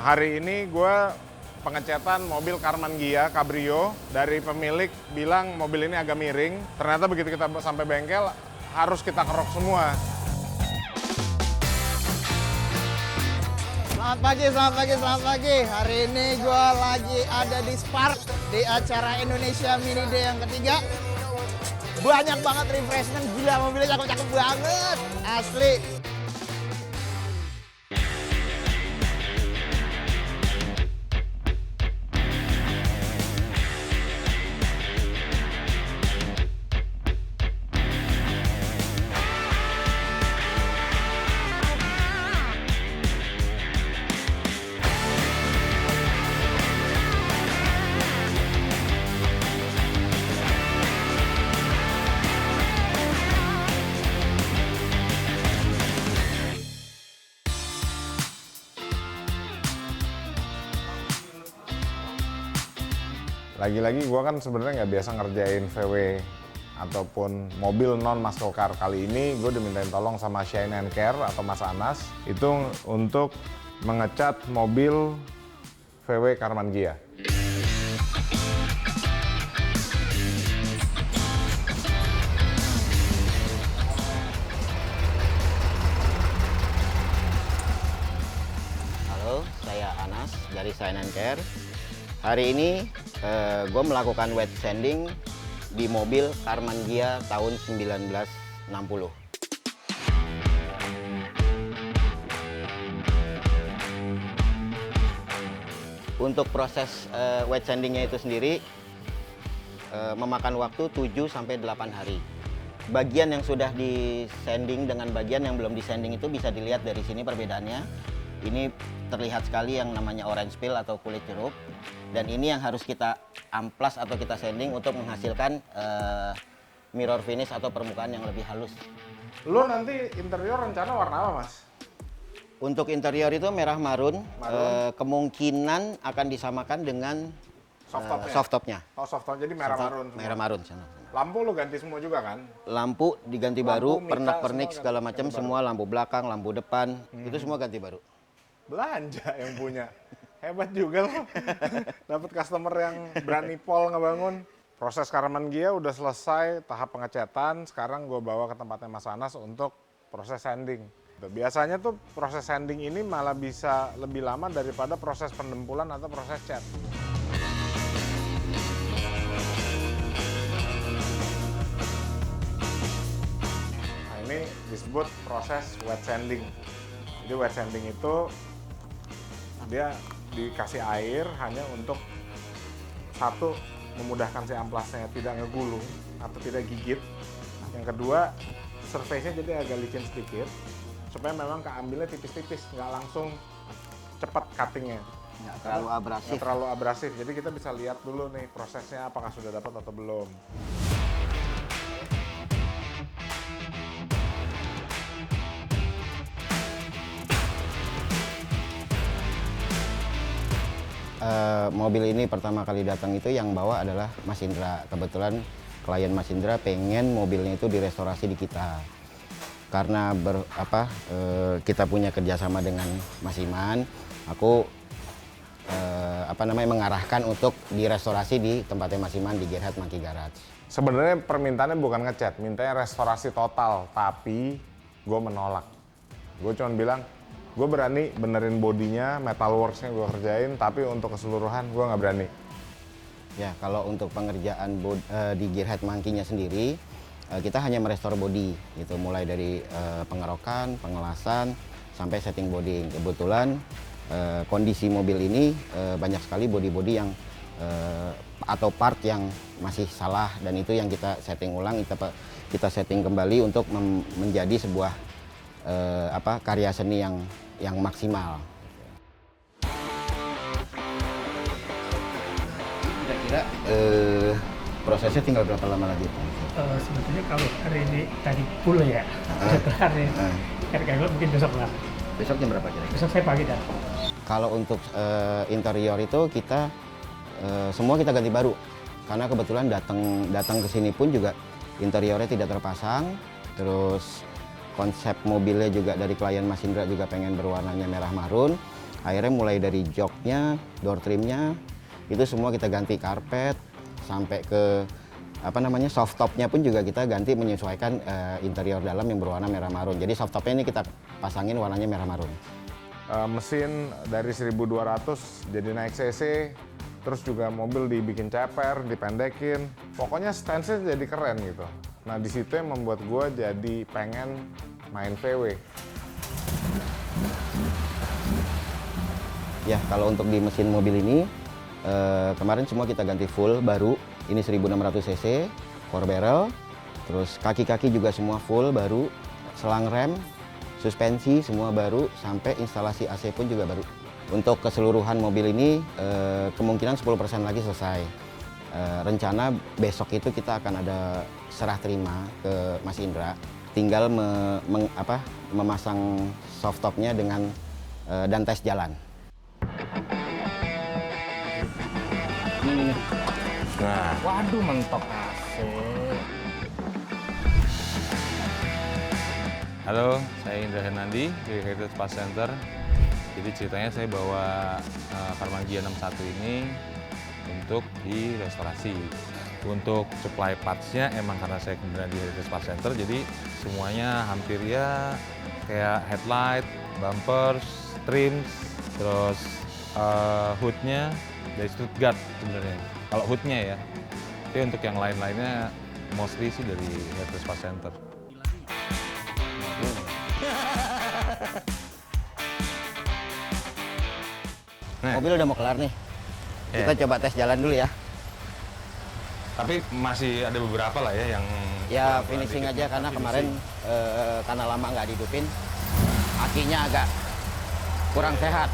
Hari ini gue pengecetan mobil Karmann Ghia Cabrio. Dari pemilik bilang mobil ini agak miring. Ternyata begitu kita sampai bengkel, harus kita kerok semua. Selamat pagi. Hari ini gue lagi ada di Spark di acara Indonesia Mini Day yang ketiga. Banyak banget refreshment, gila mobilnya cakep-cakep banget, asli. Lagi-lagi gue kan sebenarnya nggak biasa ngerjain VW ataupun mobil non muscle car. Kali ini gue dimintain tolong sama Shine and Care atau Mas Anas itu untuk mengecat mobil VW Karmann Ghia. Halo, saya Anas dari Shine and Care. Hari ini gue melakukan wet sanding di mobil Karmann Ghia tahun 1960. Untuk proses wet sandingnya itu sendiri memakan waktu 7-8 hari. Bagian yang sudah di sanding dengan bagian yang belum di sanding itu bisa dilihat dari sini perbedaannya. Ini terlihat sekali yang namanya orange peel atau kulit jeruk. Dan ini yang harus kita amplas atau kita sanding untuk menghasilkan mirror finish atau permukaan yang lebih halus. Lo nanti interior rencana warna apa, Mas? Untuk interior itu merah marun. Kemungkinan akan disamakan dengan soft topnya. Oh, soft top, jadi merah marun. Merah marun. Lampu lo ganti semua juga kan? Lampu diganti baru, Mika, pernak-pernik segala macam, semua lampu belakang, lampu depan, itu semua ganti baru. Belanja yang punya. Hebat juga lo. Dapat customer yang berani pol ngebangun. Proses Karmann Ghia udah selesai tahap pengecetan. Sekarang gue bawa ke tempatnya Mas Anas untuk proses sanding. Biasanya tuh proses sanding ini malah bisa lebih lama daripada proses pendempulan atau proses cat. Nah, ini disebut proses wet sanding. Jadi wet sanding itu dia dikasih air hanya untuk satu, memudahkan si amplasnya tidak ngegulung atau tidak gigit. Yang kedua, surface-nya jadi agak licin sedikit supaya memang keambilnya tipis-tipis, nggak langsung cepat cutting-nya. Nggak terlalu abrasif. Nggak terlalu abrasif. Jadi kita bisa lihat dulu nih prosesnya apakah sudah dapat atau belum. Mobil ini pertama kali datang itu yang bawa adalah Mas Indra. Kebetulan klien Mas Indra pengen mobilnya itu direstorasi di kita. Karena kita punya kerjasama dengan Mas Iman, aku mengarahkan untuk direstorasi di tempatnya Mas Iman di Gerhard Monkey Garage. Sebenarnya permintaannya bukan ngecat, mintanya restorasi total, tapi gue menolak. Gue cuma bilang, gue berani benerin bodinya, metalworks-nya gue kerjain, tapi untuk keseluruhan gue nggak berani. Ya, kalau untuk pengerjaan di Gerhard Monkey-nya sendiri, kita hanya merestor body, gitu, mulai dari pengerokan, pengelasan, sampai setting body. Kebetulan kondisi mobil ini banyak sekali body-body yang atau part yang masih salah, dan itu yang kita setting ulang, kita setting kembali untuk menjadi sebuah karya seni yang maksimal. Kira-kira prosesnya tinggal berapa lama lagi? Sebetulnya kalau hari ini tadi full ya, setelah hari kira-kira mungkin besok lah. Besok jam berapa kira-kira? Besok saya pagi dah. Kalau untuk interior itu kita semua kita ganti baru, karena kebetulan datang ke sini pun juga interiornya tidak terpasang, terus konsep mobilnya juga dari klien Mas Indra juga pengen berwarnanya merah marun. Akhirnya mulai dari joknya, door trimnya, itu semua kita ganti karpet, sampai ke soft topnya pun juga kita ganti menyesuaikan interior dalam yang berwarna merah marun. Jadi soft topnya ini kita pasangin warnanya merah marun. Mesin dari 1200 jadi naik cc, terus juga mobil dibikin ceper, dipendekin. Pokoknya stance-nya jadi keren gitu. Nah di situ yang membuat gue jadi pengen main VW. Ya, kalau untuk di mesin mobil ini, kemarin semua kita ganti full baru. Ini 1600 cc, 4 barrel, terus kaki-kaki juga semua full baru, selang rem, suspensi semua baru, sampai instalasi AC pun juga baru. Untuk keseluruhan mobil ini kemungkinan 10% lagi selesai. Rencana besok itu kita akan ada serah terima ke Mas Indra. Tinggal memasang soft topnya dengan dan tes jalan. Nah, Waduh, mentok AC. Halo, saya Indra Hernandi dari Heritage Parts Center. Jadi ceritanya saya bawa Karmangia 61 ini untuk direstorasi. Untuk supply parts-nya emang karena saya kemudian di Heritage Parts Center, jadi semuanya hampir ya kayak headlight, bumpers, trims, terus hood-nya dari Stuttgart sebenarnya. Kalau hood-nya ya, tapi untuk yang lain-lainnya mostly sih dari Heritage Parts Center. Mobil udah mau kelar nih. Kita coba tes jalan dulu ya. Tapi masih ada beberapa lah ya yang... Ya finishing aja karena kemarin karena lama nggak dihidupin, akinya agak kurang sehat.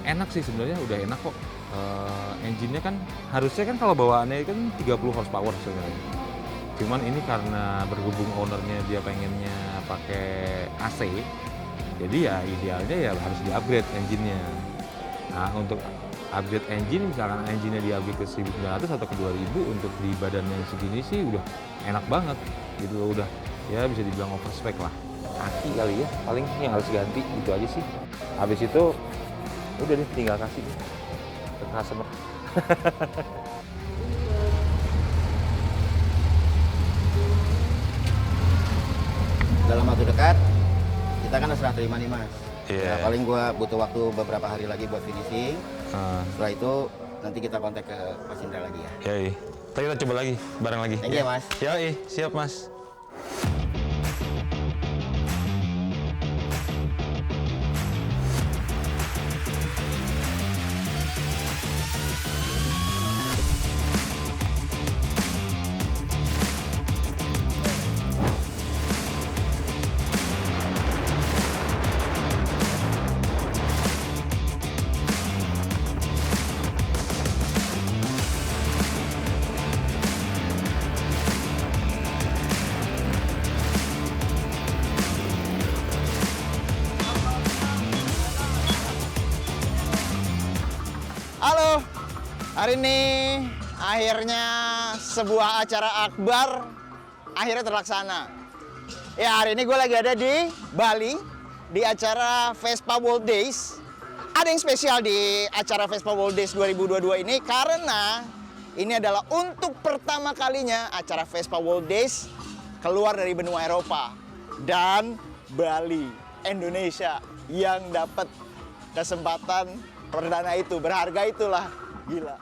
Enak sih sebenarnya, udah enak kok. Engine-nya kan harusnya kan kalau bawaannya kan 30 horsepower sebenarnya. Cuman ini karena berhubung ownernya dia pengennya pakai AC, jadi ya idealnya ya harus di-upgrade engine-nya. Nah, untuk upgrade engine, misalkan engine-nya di-upgrade ke 1900 atau ke 2000, untuk di badan yang segini sih udah enak banget gitu loh, udah ya bisa dibilang overspec lah. Aki kali ya, paling yang harus ganti gitu aja sih. Habis itu udah deh, tinggal kasih ke customer. Dalam waktu dekat kita kan serah terima nih Mas. Iya. Ya, paling gua butuh waktu beberapa hari lagi buat finishing. Setelah itu nanti kita kontak ke Mas Indra lagi ya. Yoi. Ntar kita coba lagi, bareng lagi. Thank you, Mas. Yoi, siap Mas. Halo, hari ini akhirnya sebuah acara akbar akhirnya terlaksana. Ya, hari ini gue lagi ada di Bali di acara Vespa World Days. Ada yang spesial di acara Vespa World Days 2022 ini karena ini adalah untuk pertama kalinya acara Vespa World Days keluar dari benua Eropa dan Bali, Indonesia yang dapat kesempatan perdana itu, berharga itulah, gila.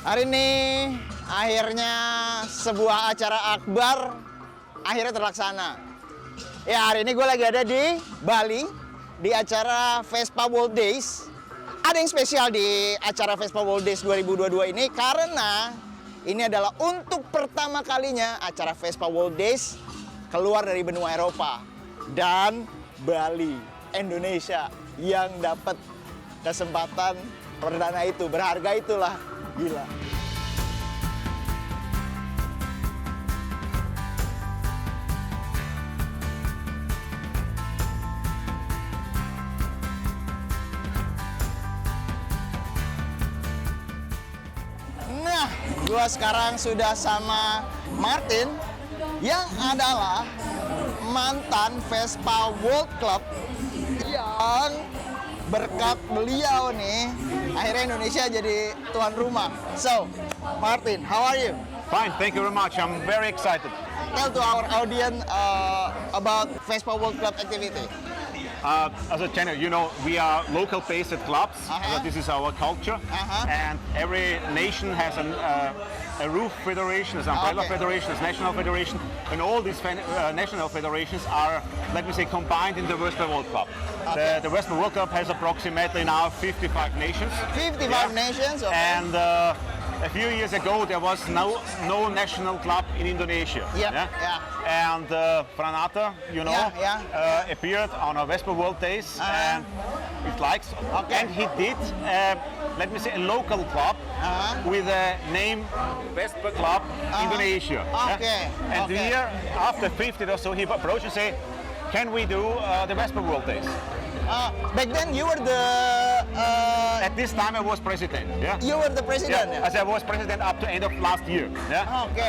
Hari ini akhirnya sebuah acara akbar akhirnya terlaksana. Ya, hari ini gue lagi ada di Bali di acara Vespa World Days. Ada yang spesial di acara Vespa World Days 2022 ini karena ini adalah untuk pertama kalinya acara Vespa World Days keluar dari benua Eropa dan Bali, Indonesia yang dapat kesempatan perdana itu, berharga itulah, gila. Nah, gua sekarang sudah sama Martin yang adalah mantan Vespa World Club yang berkat beliau nih akhirnya Indonesia jadi tuan rumah. So, Martin, how are you? Fine, thank you very much. I'm very excited. Tell to our audience about Vespa World Club activity. As a channel, you know, we are local based at clubs. This is our culture. And every nation has a roof federation, an umbrella federation, a national federation. And all these national federations are, let me say, combined in the Vespa World Club. The Vespa World Club has approximately now 55 nations. 55 nations? Okay. And a few years ago, there was no national club in Indonesia. And Franata, you know, appeared on our Vespa World Days, and it likes. And he did, let me say, a local club with a name Vespa Club Indonesia. And the year after 50 or so, he approached and said, "Can we do the Vespa World Days?" Back then you were the... At this time I was president. You were the president? As I was president up to end of last year.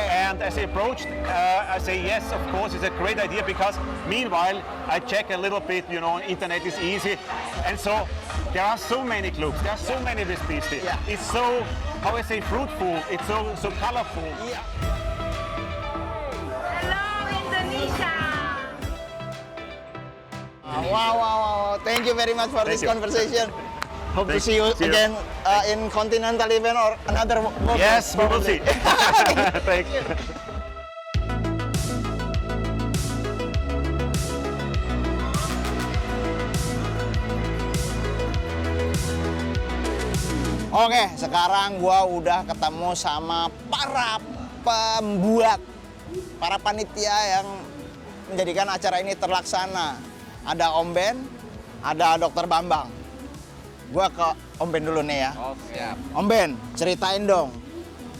And as he approached, I say yes, of course, it's a great idea because meanwhile I check a little bit, you know, internet is easy. And so there are so many clubs, there are so many Vespas. It's so, how I say, fruitful, it's so colorful. Hello, Indonesia! Wow. Thank you very much for this conversation. Hope to see you again in continental event or another world. Yes, we will see. Thank you. Oke, sekarang gua udah ketemu sama para pembuat, para panitia yang menjadikan acara ini terlaksana. Ada Om Ben, ada Dokter Bambang. Gua ke Om Ben dulu nih ya. Oh, siap. Om Ben, ceritain dong.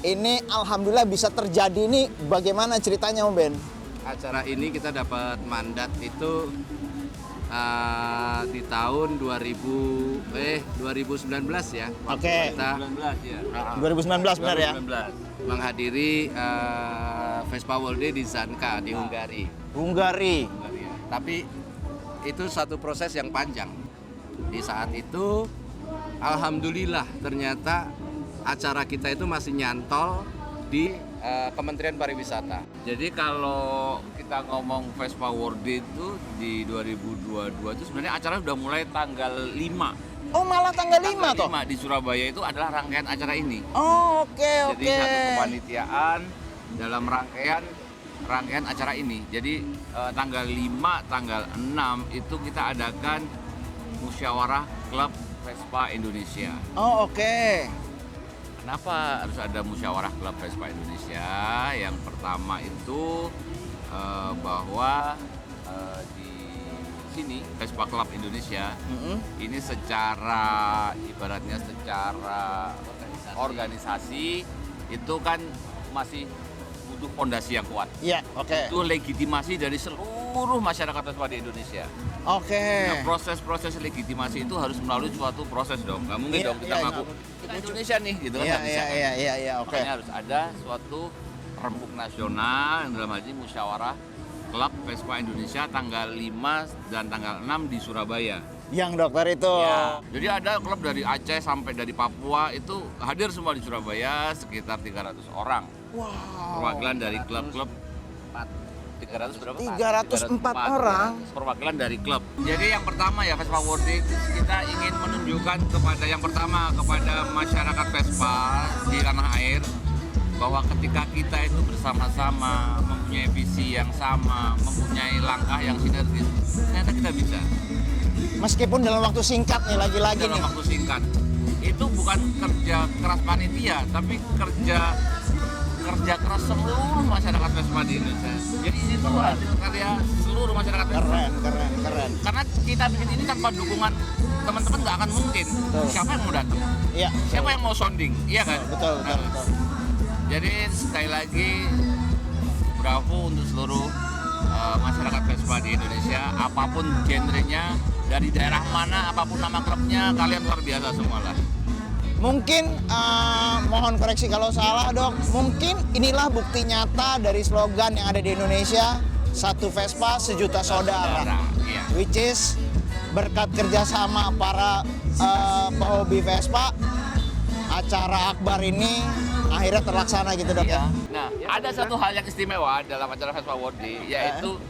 Ini alhamdulillah bisa terjadi nih. Bagaimana ceritanya Om Ben? Acara ini kita dapat mandat itu di tahun 2019 ya. Oke. Kita 2019 benar ya? 2019 menghadiri Vespa World Day di Zanka di Hungari. Tapi itu satu proses yang panjang. Di saat itu alhamdulillah ternyata acara kita itu masih nyantol di Kementerian Pariwisata. Jadi kalau kita ngomong Vespa World Day itu di 2022 itu sebenarnya acara udah mulai tanggal 5. Oh, malah tanggal 5 toh? 5 di Surabaya itu adalah rangkaian acara ini. Oh, oke. Jadi satu kepanitiaan dalam rangkaian acara ini. Jadi tanggal 5, tanggal 6 itu kita adakan musyawarah klub Vespa Indonesia. Oh, oke. Kenapa harus ada musyawarah klub Vespa Indonesia? Yang pertama itu bahwa di sini Vespa Club Indonesia ini secara ibaratnya secara organisasi itu kan masih butuh fondasi yang kuat. Iya, oke. Itu legitimasi dari seluruh masyarakat Vespa di Indonesia. Oke. Nah, proses-proses legitimasi itu harus melalui suatu proses dong. Nggak mungkin dong kita ngaku kita Indonesia nih, gitu kan nggak bisa. Iya, oke. Makanya harus ada suatu rembuk nasional yang dalam hal ini musyawarah klub Vespa Indonesia tanggal 5 dan tanggal 6 di Surabaya. Yang dokter itu. Ya, jadi ada klub dari Aceh sampai dari Papua itu hadir semua di Surabaya sekitar 300 orang. Wow. Perwakilan dari klub-klub 300 berapa? 304 orang. Perwakilan dari klub. Jadi yang pertama ya Vespa World Day kita ingin menunjukkan kepada yang pertama kepada masyarakat Vespa di tanah air bahwa ketika kita itu bersama-sama mempunyai visi yang sama, mempunyai langkah yang sinergis, ternyata kita bisa. Meskipun dalam waktu singkat nih lagi-lagi Dalam nih. waktu singkat. Itu bukan kerja keras panitia, tapi kerja keras seluruh masyarakat Vespa di Indonesia. Jadi ini tuh hasil karya seluruh masyarakat Vespa. Keren. Karena kita bikin ini tanpa dukungan teman-teman nggak akan mungkin. Siapa yang mau datang? Iya. Siapa yang mau sounding? Iya kan? Betul. Jadi sekali lagi bravo untuk seluruh masyarakat Vespa di Indonesia, apapun genrenya, dari daerah mana, apapun nama klubnya, kalian luar biasa semua lah. Mungkin mohon koreksi kalau salah dok. Mungkin inilah bukti nyata dari slogan yang ada di Indonesia, satu Vespa sejuta saudara. Iya. Which is berkat kerjasama para pehobi Vespa, acara akbar ini akhirnya terlaksana gitu dok ya. Nah, ada satu hal yang istimewa dalam acara Vespa World Day, yaitu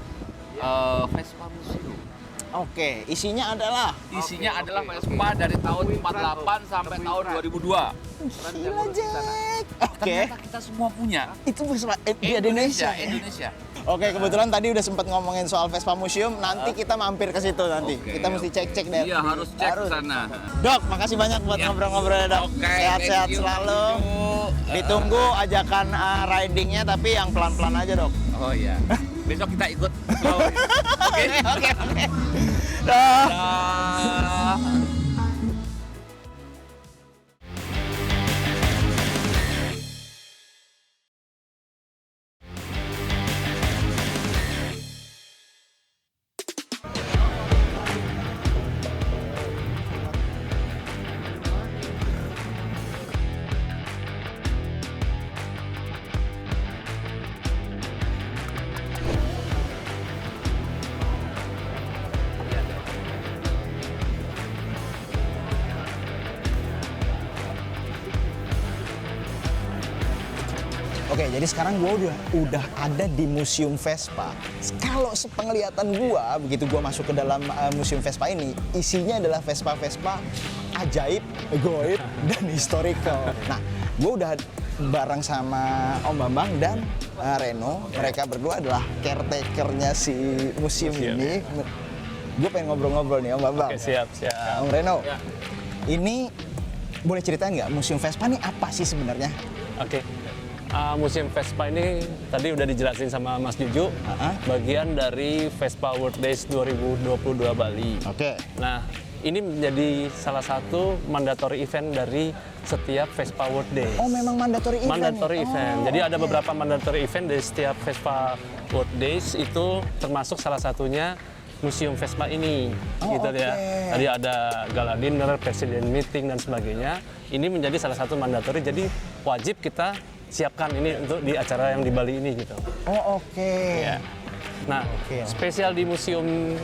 Vespa Museum. Oke, isinya adalah Vespa dari tahun 48 sampai tahun 2002. gila Jack. Oke. Ternyata kita semua punya. Itu Vespa di Indonesia. Indonesia. Oke, kebetulan tadi udah sempat ngomongin soal Vespa Museum. Nanti kita mampir ke situ nanti. Oke. Kita mesti cek deh. Iya, harus cek ke sana. Dok, makasih banyak buat ngobrol-ngobrolnya dok. Oke, Sehat-sehat thank you. selalu. Ditunggu ajakan ridingnya tapi yang pelan-pelan aja dok. Oh iya. Besok kita ikut. Oke. Dah. Dah. Oke, jadi sekarang gue udah ada di Museum Vespa. Kalau sepenglihatan gue, begitu gue masuk ke dalam Museum Vespa ini, isinya adalah Vespa-Vespa ajaib, goib, dan historical. Nah, gue udah bareng sama Om Bambang dan Reno. Mereka berdua adalah caretaker-nya si museum ini. Gue pengen ngobrol-ngobrol nih Om Bambang. Oke, siap. Om Reno, ini boleh ceritain nggak Museum Vespa ini apa sih sebenarnya? Oke. Museum Vespa ini tadi udah dijelasin sama Mas Juju, bagian dari Vespa World Days 2022 Bali. Oke. Nah, ini menjadi salah satu mandatory event dari setiap Vespa World Days. Oh, memang mandatory event? Mandatory event. Jadi ada beberapa mandatory event dari setiap Vespa World Days, itu termasuk salah satunya Museum Vespa ini, gitu ya. Tadi ada gala dinner, presiden meeting dan sebagainya. Ini menjadi salah satu mandatory, jadi wajib kita siapkan ini untuk di acara yang di Bali ini gitu. Oh oke. Ya. Nah, spesial di Museum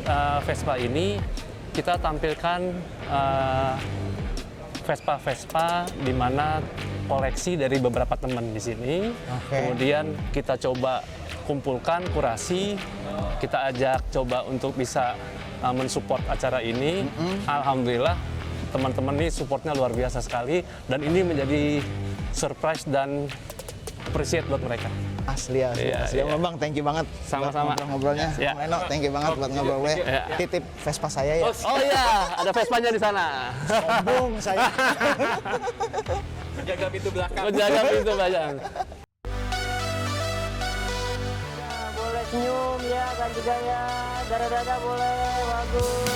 Vespa ini kita tampilkan Vespa-Vespa di mana koleksi dari beberapa teman di sini. Kemudian kita coba kumpulkan, kurasi, kita ajak coba untuk bisa mensupport acara ini. Alhamdulillah teman-teman ini supportnya luar biasa sekali dan ini menjadi surprise dan appreciate buat mereka. Asli. Bang, thank you banget. Sama-sama. Ngobrolnya. Reno, thank you banget buat ngobrolnya. Titip Vespa saya ya. Oh iya, ada Vespanya di sana. Sombong saya. Jaga pintu belakang. Jaga pintu belakang. Boleh senyum ya, ganti gaya, dada-dada boleh, bagus.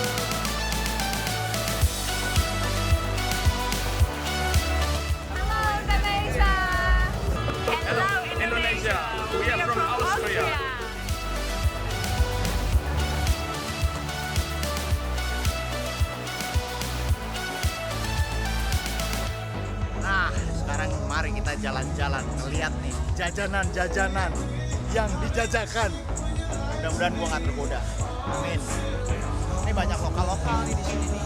Hello Indonesia. We are from Austria. Nah, sekarang mari kita jalan-jalan, ngeliat nih jajanan-jajanan yang dijajakan. Mudah-mudahan gua nggak tergoda. Amin. Ini banyak lokal-lokal nih di sini nih.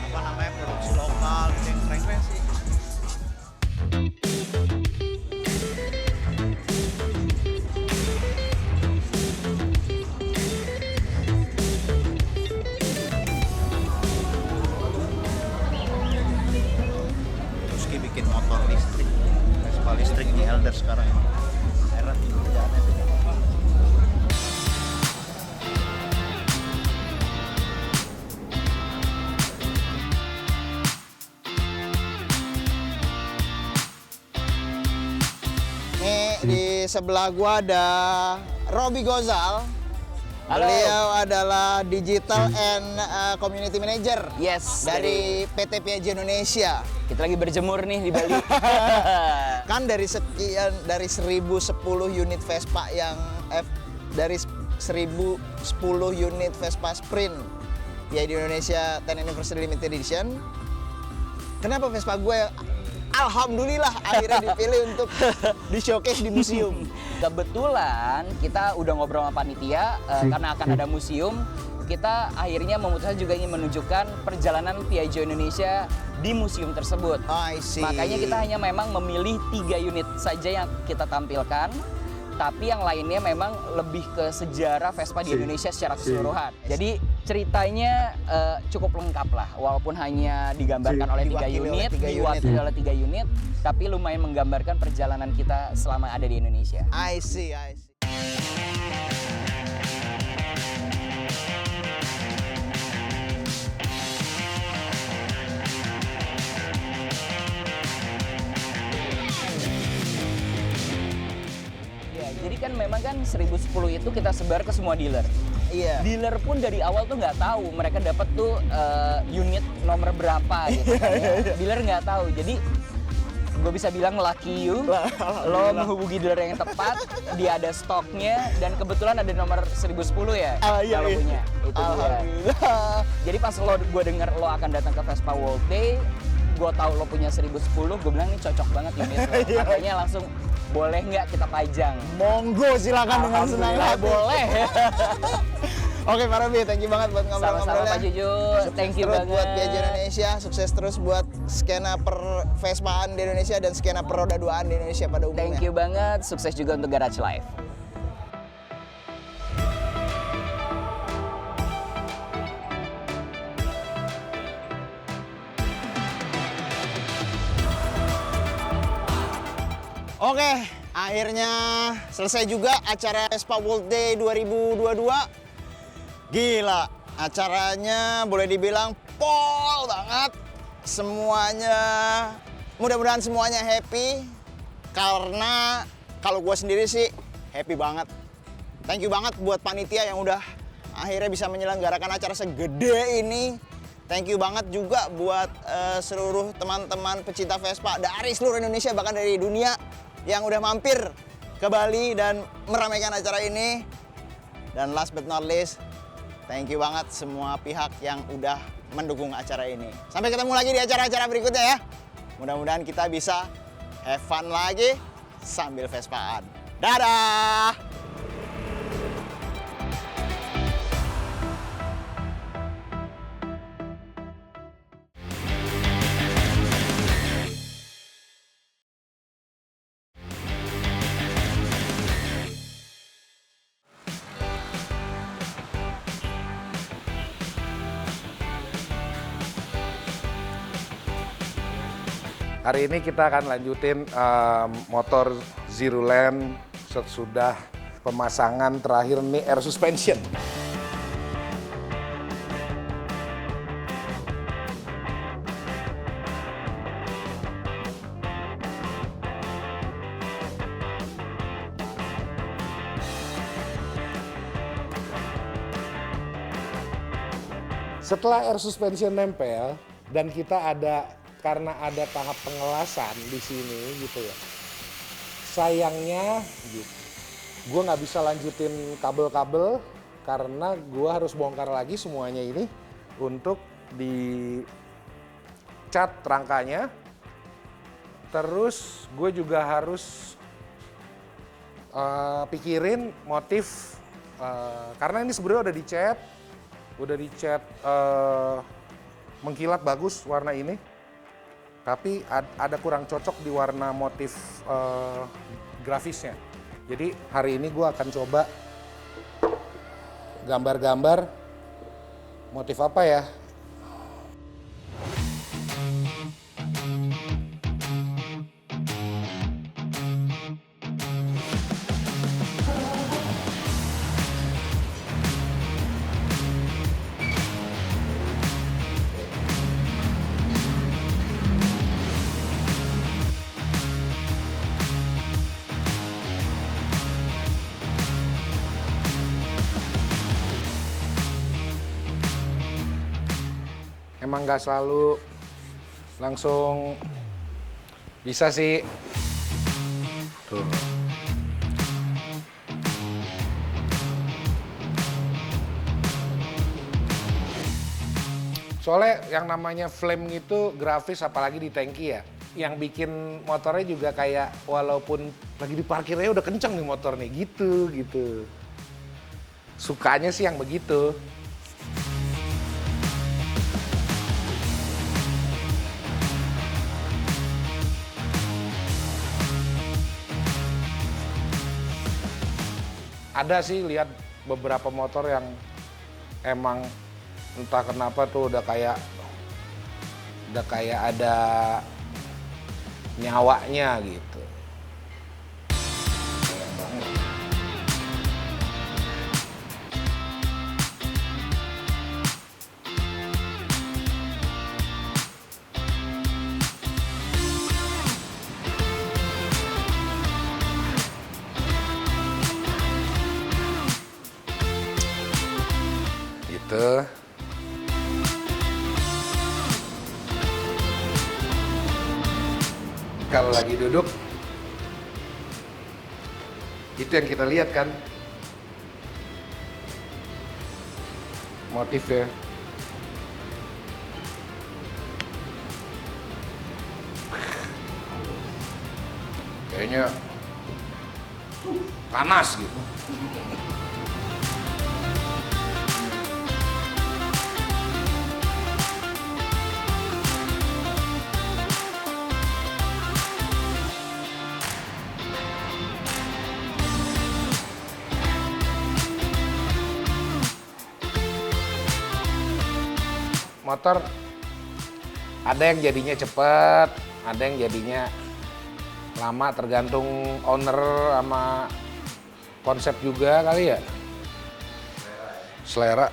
Apa namanya, produksi lokal, yang keren-keren sih. sebelah gua ada Robi Gozal. Halo. Beliau adalah Digital and Community Manager. Yes. Dari PT Piaggio Indonesia. Kita lagi berjemur nih di Bali. Kan dari 1010 unit Vespa yang dari 1010 unit Vespa Sprint ya di Indonesia 10 Anniversary Limited Edition. Kenapa Vespa gue alhamdulillah akhirnya dipilih untuk di showcase di museum. Kebetulan kita udah ngobrol sama panitia karena akan ada museum. Kita akhirnya memutuskan juga ingin menunjukkan perjalanan Piaggio Indonesia di museum tersebut. I see. Makanya kita hanya memang memilih 3 unit saja yang kita tampilkan. Tapi yang lainnya memang lebih ke sejarah Vespa di Indonesia secara keseluruhan. Jadi ceritanya cukup lengkap lah, walaupun hanya digambarkan oleh 3 unit, diwakili oleh 3 unit, tapi lumayan menggambarkan perjalanan kita selama ada di Indonesia. I see, I see. Jadi kan memang kan 1010 itu kita sebar ke semua dealer. Iya. Dealer pun dari awal tuh nggak tahu mereka dapat tuh unit nomor berapa gitu. Dealer nggak tahu. Jadi gue bisa bilang lucky you, lo menghubungi dealer yang tepat, dia ada stoknya dan kebetulan ada nomor 1010 ya. Iya, kalau iya. punya. Itu dia. Jadi pas gue denger lo akan datang ke Vespa World Day, gue tahu lo punya 1010, gue bilang ini cocok banget unit lo. Makanya langsung boleh nggak kita pajang? Monggo, silakan dengan senang hati. Boleh. Oke Pak Robi, thank you banget buat ngobrol-ngobrolnya. Sama-sama Pak Juju, thank you banget. Buat Piaggio Indonesia, sukses terus buat skena per Vespaan di Indonesia dan skena per roda 2an di Indonesia pada umumnya. Thank you banget, sukses juga untuk Garage Life. Oke, akhirnya selesai juga acara Vespa World Day 2022. Gila, acaranya boleh dibilang pol banget. Semuanya, mudah-mudahan semuanya happy. Karena kalau gue sendiri sih happy banget. Thank you banget buat panitia yang udah akhirnya bisa menyelenggarakan acara segede ini. Thank you banget juga buat seluruh teman-teman pecinta Vespa dari seluruh Indonesia, bahkan dari dunia yang udah mampir ke Bali dan meramaikan acara ini. Dan last but not least, thank you banget semua pihak yang udah mendukung acara ini. Sampai ketemu lagi di acara-acara berikutnya ya. Mudah-mudahan kita bisa have fun lagi sambil Vespaan. Dadah! Hari ini kita akan lanjutin motor Zero Land sesudah pemasangan terakhir nih air suspension. Setelah air suspension nempel dan kita karena ada tahap pengelasan di sini gitu ya. Sayangnya gue nggak bisa lanjutin kabel-kabel karena gue harus bongkar lagi semuanya ini untuk dicat rangkanya. Terus gue juga harus pikirin motif karena ini sebenarnya udah dicat mengkilat bagus warna ini. Tapi ada kurang cocok di warna motif grafisnya. Jadi hari ini gue akan coba gambar-gambar motif apa ya. emang nggak selalu langsung bisa sih. Tuh. Soalnya yang namanya flame gitu grafis apalagi di tangki ya. Yang bikin motornya juga kayak walaupun lagi di parkirnya udah kenceng nih motor nih gitu. Sukanya sih yang begitu. Ada sih lihat beberapa motor yang emang entah kenapa tuh udah kayak ada nyawanya gitu. Keren banget. Gitu. Kalau lagi duduk, itu yang kita lihat kan, motifnya. Kayaknya panas gitu. Motor ada yang jadinya cepet, ada yang jadinya lama, tergantung owner sama konsep juga kali ya. Selera.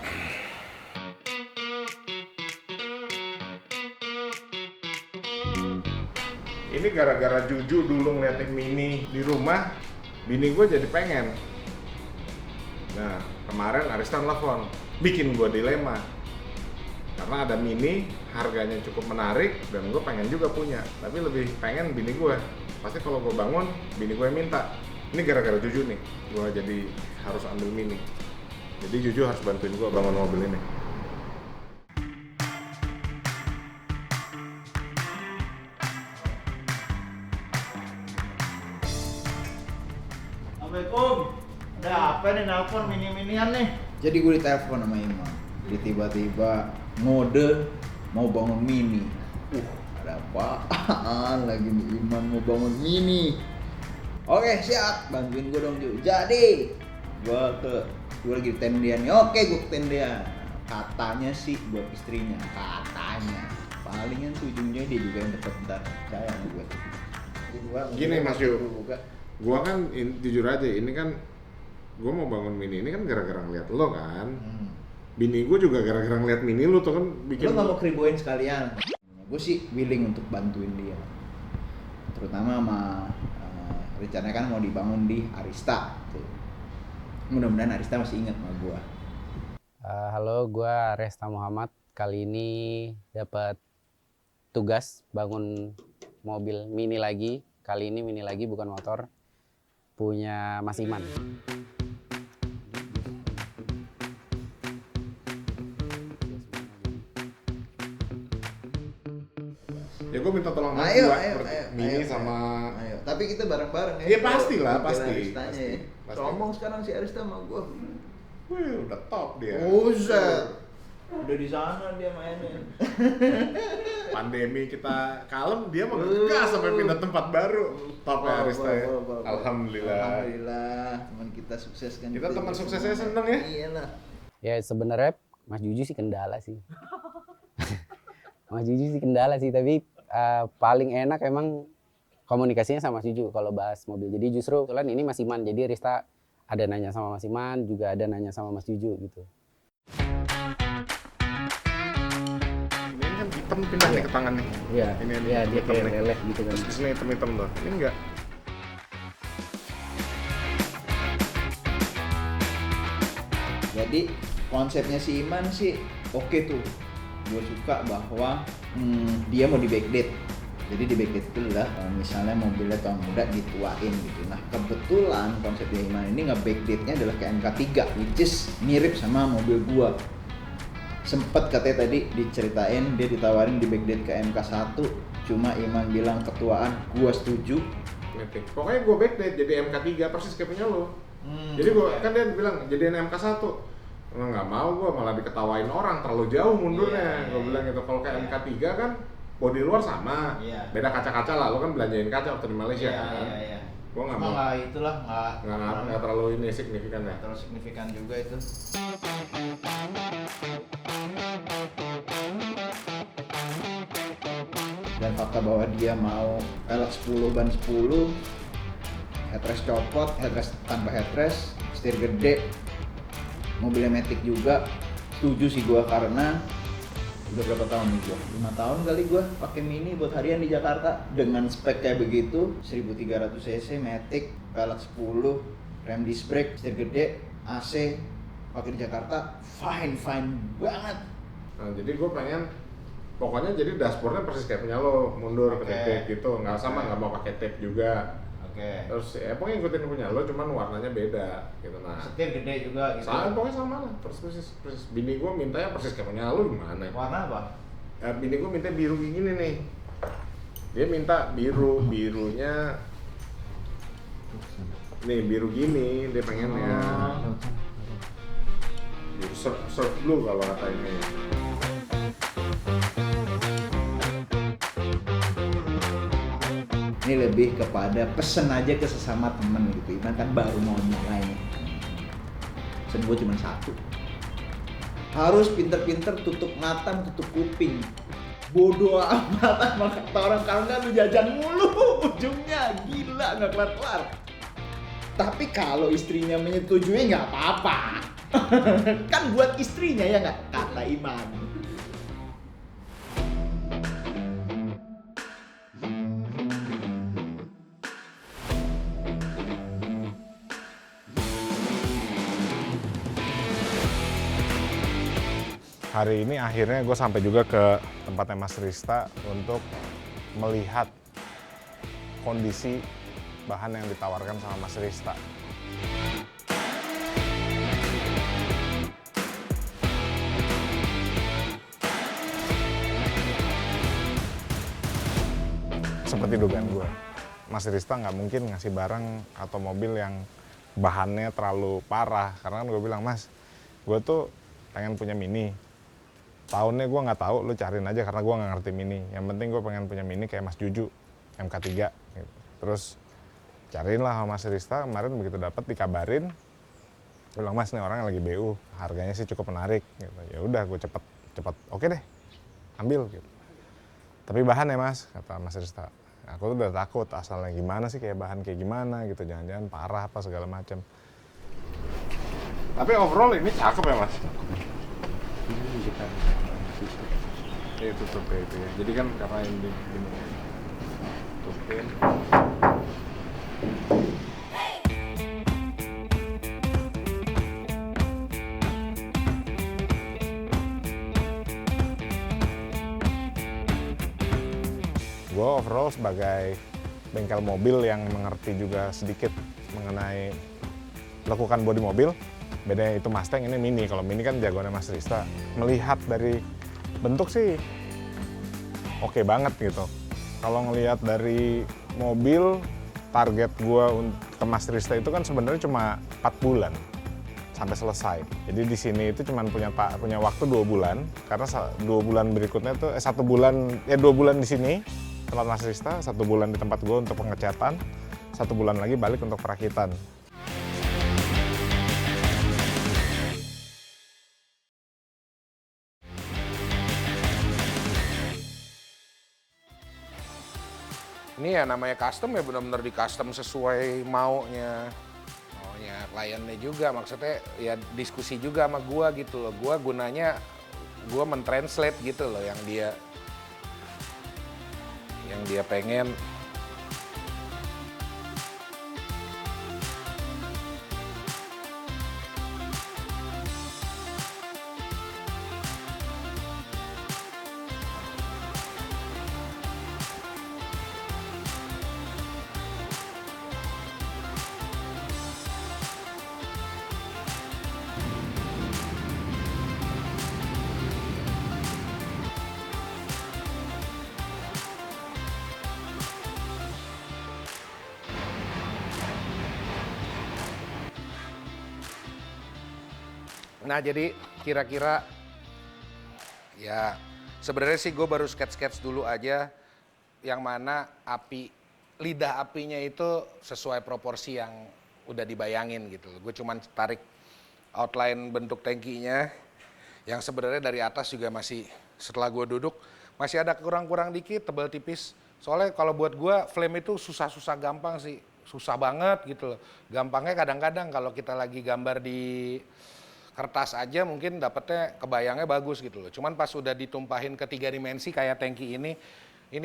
Ini gara-gara Juju dulu ngeliatin Mini di rumah, bini gue jadi pengen. Nah, kemarin Aristan telepon, bikin gue dilema. Karena ada Mini, harganya cukup menarik, dan gue pengen juga punya. Tapi lebih pengen bini gue. Pasti kalau gue bangun, bini gue yang minta. Ini gara-gara Juju nih, gue jadi harus ambil Mini. Jadi Juju harus bantuin gue bangun mobil ini. Assalamualaikum. Ada apa nih nelpon mini-minian nih? Jadi gue ditelepon sama Iman. Dia tiba-tiba ngode mau bangun Mini. Ada apaan lagi nih Iman mau bangun Mini? Oke siap, bantuin gue dong Ju. Jadi gue lagi di tendian nih. Oke gue ke tendian. Katanya sih buat istrinya, katanya. Palingan tuh ujungnya dia juga yang bentar percaya sama gue. Gini Mas Yu, gue kan jujur aja, ini kan gue mau bangun Mini ini kan gara-gara ngeliat lo kan. Bini gue juga gara-gara ngeliat Mini lu tuh kan bikin. Lo gak mau keribuin sekalian. Gue sih willing untuk bantuin dia. Terutama sama rencananya kan mau dibangun di Arista. Tuh. Mudah-mudahan Arista masih ingat sama gue. Halo, gue Resta Muhammad. Kali ini dapat tugas bangun mobil Mini lagi. Kali ini Mini lagi bukan motor. Punya Mas Iman. Ya gue minta tolong sama Mini sama. Ayo. Tapi kita bareng-bareng ya. Iya pastilah, pasti. Aristanya ya. Sombong sekarang si Arista sama gue. Wih, udah top dia. Buset. Udah di sana dia mainin. Pandemi kita kalem, dia mau gas sampai pindah tempat baru. Top ya Arista ya. Alhamdulillah. Alhamdulillah, teman kita sukses kan. Kita teman suksesnya seneng ya. Iyalah. Ya sebenarnya Mas Juju sih kendala sih. Mas Juju sih kendala sih, tapi paling enak emang komunikasinya sama Mas Juju kalau bahas mobil. Jadi justru kebetulan ini Mas Iman, jadi Rista ada nanya sama Mas Iman, juga ada nanya sama Mas Juju gitu. Ini kan hitam pindah nih ke tangan nih. Iya. Ini dia kayak leleh gitu kan. Terus di sini hitam-hitam tuh. Ini enggak. Jadi konsepnya si Iman sih oke tuh. gue suka bahwa dia mau di backdate. Jadi di backdate itu adalah misalnya mobilnya tahun muda dituain gitu. Nah kebetulan konsep Iman ini nge-backdate-nya adalah ke MK3, which is mirip sama mobil gue. Sempet katanya tadi diceritain dia ditawarin di backdate ke MK1, cuma Iman bilang ketuaan, gue setuju. Pokoknya gue backdate jadi MK3 persis kayak punya lo. Jadi gue kan dia bilang jadiin MK1. Nggak mau, gue malah diketawain orang terlalu jauh mundurnya. Gue bilang gitu, kalau kayak MK3 kan bodi luar sama, beda kaca-kaca lah. Lo kan belanjain kaca waktu di Malaysia kan. Gue nggak mau. Nggak terlalu ini signifikan ya. Terlalu signifikan juga itu. Dan fakta bahwa dia mau pelek 10 ban 10, headrest copot, headrest tanpa headrest, setir gede, mobilnya matic juga. Setuju sih gua karena udah berapa tahun nih gua? 5 tahun kali gua pakai Mini buat harian di Jakarta dengan spek kayak begitu, 1300 cc matic, pelek 10, rem disc brake, setir gede, AC, pakai di Jakarta, fine banget. Nah, jadi gue pengen pokoknya jadi dashboardnya persis kayak punya lo, mundur ke tape gitu, nggak sama, nggak mau pakai tape juga. Terus pokoknya ngikutin punya lo, cuman warnanya beda gitu. Nah, setir gede juga gitu. Pokoknya sama lah, persis. Bini gue mintanya persis kayak punya lo, gimana? Warna apa? Bini gue minta biru kayak gini nih. Dia minta birunya nih biru gini, dia pengennya. Biru surf blue kalau kata ini. Ini lebih kepada pesen aja ke sesama temen gitu. Iman kan baru mau mulai. Pesen gue cuma satu. Harus pinter-pinter tutup mata, tutup kuping. Bodoh amat sama kata orang, karena lu jajan mulu ujungnya. Gila, nggak kelar-kelar. Tapi kalau istrinya menyetujui nggak apa-apa. Kan buat istrinya ya nggak? Kata Iman. Hari ini akhirnya gue sampai juga ke tempatnya Mas Rista untuk melihat kondisi bahan yang ditawarkan sama Mas Rista. Seperti dugaan gue, Mas Rista nggak mungkin ngasih barang atau mobil yang bahannya terlalu parah. Karena kan gue bilang, Mas, gue tuh pengen punya Mini. Tahunnya gue nggak tahu, lu cariin aja karena gue nggak ngerti Mini. Yang penting gue pengen punya Mini kayak Mas Juju, MK3 gitu. Terus cariin lah sama Mas Rista, kemarin begitu dapat dikabarin, gue bilang, Mas, nih orangnya lagi BU, harganya sih cukup menarik gitu. Ya udah, gue cepet oke deh, ambil gitu. Tapi bahan ya Mas, kata Mas Rista, aku tuh udah takut asalnya gimana sih, kayak bahan kayak gimana gitu, jangan-jangan parah apa segala macam. Tapi overall ini cakep ya Mas? Ini tutup kayak itu ya. Jadi kan karena ini tutupin. Gue overall sebagai bengkel mobil yang mengerti juga sedikit mengenai lekukan bodi mobil. Bedanya itu Mustang, ini Mini. Kalau Mini kan jagoannya Mas Rista. Melihat dari bentuk sih oke banget gitu. Kalau ngelihat dari mobil, target gua ke Mas Rista itu kan sebenarnya cuma 4 bulan sampai selesai. Jadi di sini itu cuma punya waktu 2 bulan, karena 2 bulan berikutnya tuh 2 bulan di sini tempat Mas Rista, 1 bulan di tempat gua untuk pengecatan, 1 bulan lagi balik untuk perakitan. Ini ya namanya custom ya, benar-benar di custom sesuai maunya kliennya juga. Maksudnya ya diskusi juga sama gua gitu loh. Gua gunanya mentranslate gitu loh yang dia pengen. Nah jadi kira-kira ya sebenarnya sih gue baru sketch dulu aja yang mana lidah apinya itu sesuai proporsi yang udah dibayangin gitu. Gue cuman tarik outline bentuk tangkinya yang sebenarnya dari atas juga masih setelah gue duduk masih ada kurang-kurang dikit, tebal tipis. Soalnya kalau buat gue flame itu susah-susah gampang sih, susah banget gitu loh. Gampangnya kadang-kadang kalau kita lagi gambar di kertas aja mungkin dapetnya kebayangnya bagus gitu loh. Cuman pas udah ditumpahin ke 3 dimensi kayak tangki ini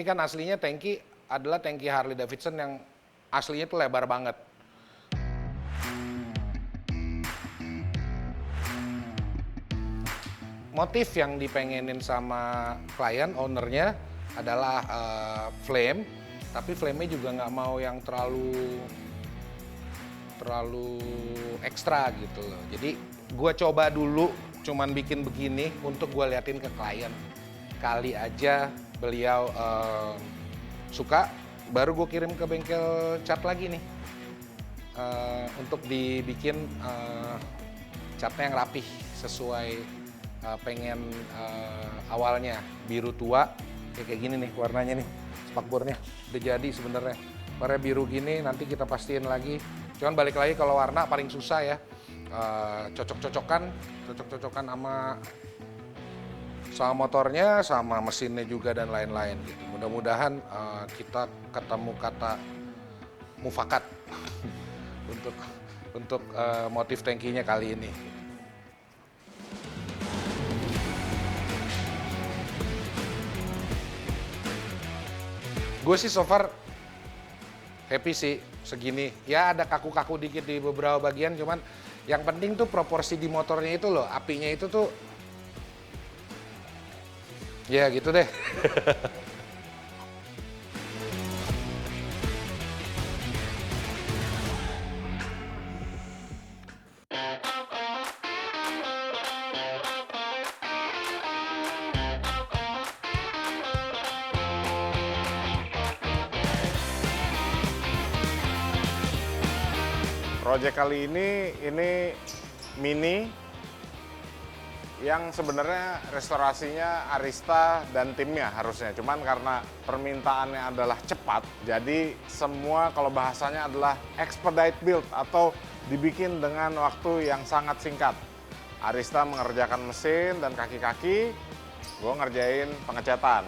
kan aslinya tangki adalah tangki Harley Davidson yang aslinya tuh lebar banget. Motif yang dipengenin sama klien, ownernya adalah flame, tapi flame-nya juga nggak mau yang terlalu ekstra gitu loh. Jadi gue coba dulu cuman bikin begini untuk gue liatin ke klien. Kali aja beliau suka, baru gue kirim ke bengkel cat lagi nih. Untuk dibikin catnya yang rapih sesuai pengen awalnya. Biru tua, kayak gini nih warnanya nih, spakbornya udah jadi sebenarnya. Warnanya biru gini, nanti kita pastiin lagi. Cuman balik lagi kalau warna paling susah ya, cocok-cocokan sama motornya, sama mesinnya juga dan lain-lain gitu. Mudah-mudahan kita ketemu kata mufakat untuk motif tangkinya kali ini. Gue sih so far happy sih segini. Ya ada kaku-kaku dikit di beberapa bagian, cuman yang penting tuh proporsi di motornya itu loh, apinya itu tuh ya gitu deh. Project kali ini Mini yang sebenarnya restorasinya Arista dan timnya harusnya. Cuman karena permintaannya adalah cepat, jadi semua kalau bahasanya adalah expedite build atau dibikin dengan waktu yang sangat singkat. Arista mengerjakan mesin dan kaki-kaki, gue ngerjain pengecatan.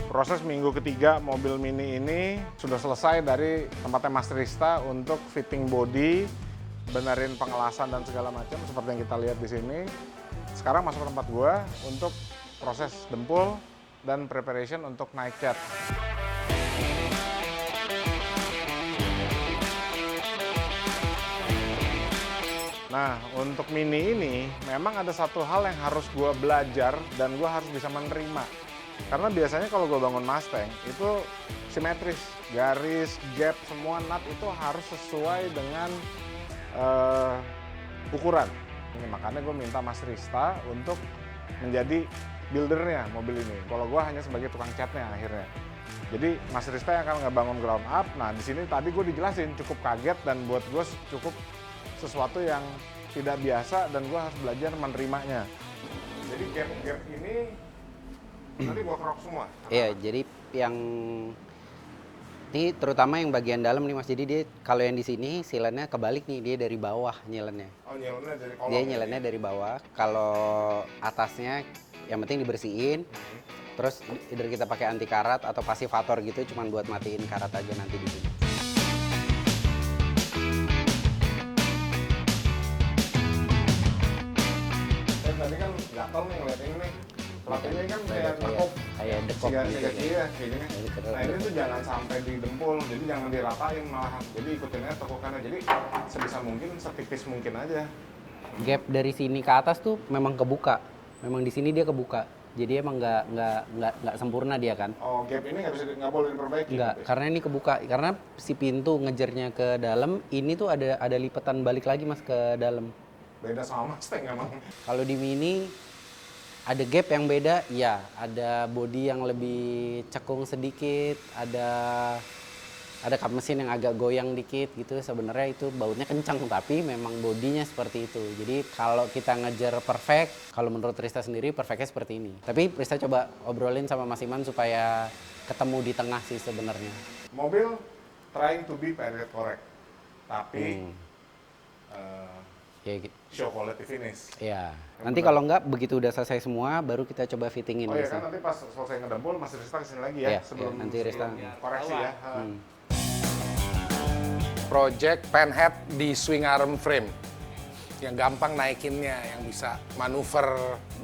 Proses minggu ketiga mobil Mini ini sudah selesai dari tempatnya Mas Rista untuk fitting body, benerin pengelasan dan segala macam seperti yang kita lihat di sini. Sekarang masuk ke tempat gua untuk proses dempul dan preparation untuk naik cat. Nah, untuk Mini ini memang ada satu hal yang harus gua belajar dan gua harus bisa menerima. Karena biasanya kalau gue bangun Mustang itu simetris, garis, gap, semua nut itu harus sesuai dengan ukuran. Ini makanya gue minta Mas Rista untuk menjadi buildernya mobil ini. Kalau gue hanya sebagai tukang catnya akhirnya. Jadi Mas Rista yang akan ngebangun ground up. Nah di sini tadi gue dijelasin cukup kaget dan buat gue cukup sesuatu yang tidak biasa dan gue harus belajar menerimanya. Jadi gap-gap ini nanti gua kerok semua? Iya, jadi yang ini terutama yang bagian dalam nih Mas. Jadi dia kalau yang di sini silennya kebalik nih, dia dari bawah nyelennya. Oh, nyelennya dari kolong. Dia nyelennya dari bawah. Kalau atasnya yang penting dibersihin. Terus either kita pakai anti karat atau pasivator gitu, cuman buat matiin karat aja nanti di sini. Tadi kan gatel nih ngeliat ini nih. Pelatihnya kan kayak nekop. Kayak dekop gitu. Iya, kayak gini. Nah ini tuh jangan sampai didempul, jadi jangan diratain malahan. Jadi ikutin aja tekukannya. Jadi sebisa mungkin, setipis mungkin aja. Gap dari sini ke atas tuh memang kebuka. Memang di sini dia kebuka. Jadi emang nggak sempurna dia kan. Oh, gap ini nggak boleh diperbaiki? Nggak, karena ini kebuka. Karena si pintu ngejernya ke dalam, ini tuh ada lipetan balik lagi Mas ke dalam. Beda sama Mustang emang. Kalau di Mini Ada gap yang beda, iya. Ada bodi yang lebih cekung sedikit, ada kap mesin yang agak goyang dikit gitu. Sebenarnya itu bautnya kencang, tapi memang bodinya seperti itu. Jadi kalau kita ngejar perfect, kalau menurut Rista sendiri perfectnya seperti ini. Tapi Rista coba obrolin sama Mas Iman supaya ketemu di tengah sih sebenarnya. Mobil trying to be period correct, tapi show quality finish. Iya. Nanti kalau enggak, begitu udah selesai semua, baru kita coba fittingin. Oh iya kan, nanti pas selesai ngedempul, Mas Rista kesini lagi ya, Iya, sebelum, nanti Rista koreksi ya. Project penhead di swing arm frame. Yang gampang naikinnya, yang bisa manuver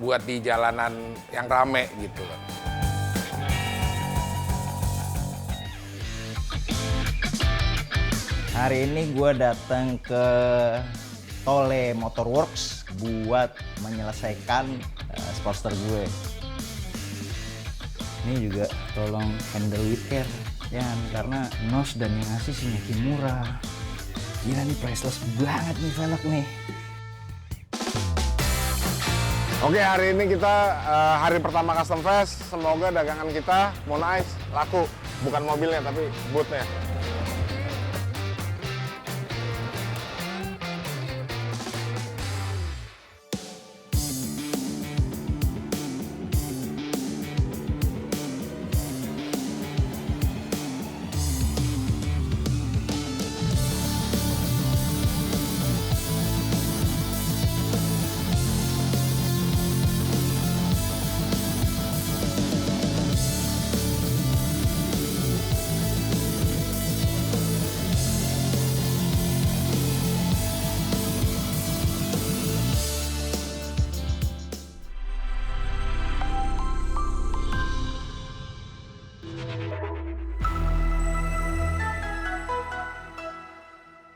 buat di jalanan yang rame gitu loh. Hari ini gue datang ke Tole Motorworks buat menyelesaikan Sportster gue. Ini juga tolong handle with care, ya, karena nos dan yang ngasih si Nyaki murah. Gila nih, priceless banget nih velg nih. Oke, hari ini kita hari pertama Custom Fest. Semoga dagangan kita Mono Ice laku. Bukan mobilnya, tapi bootnya.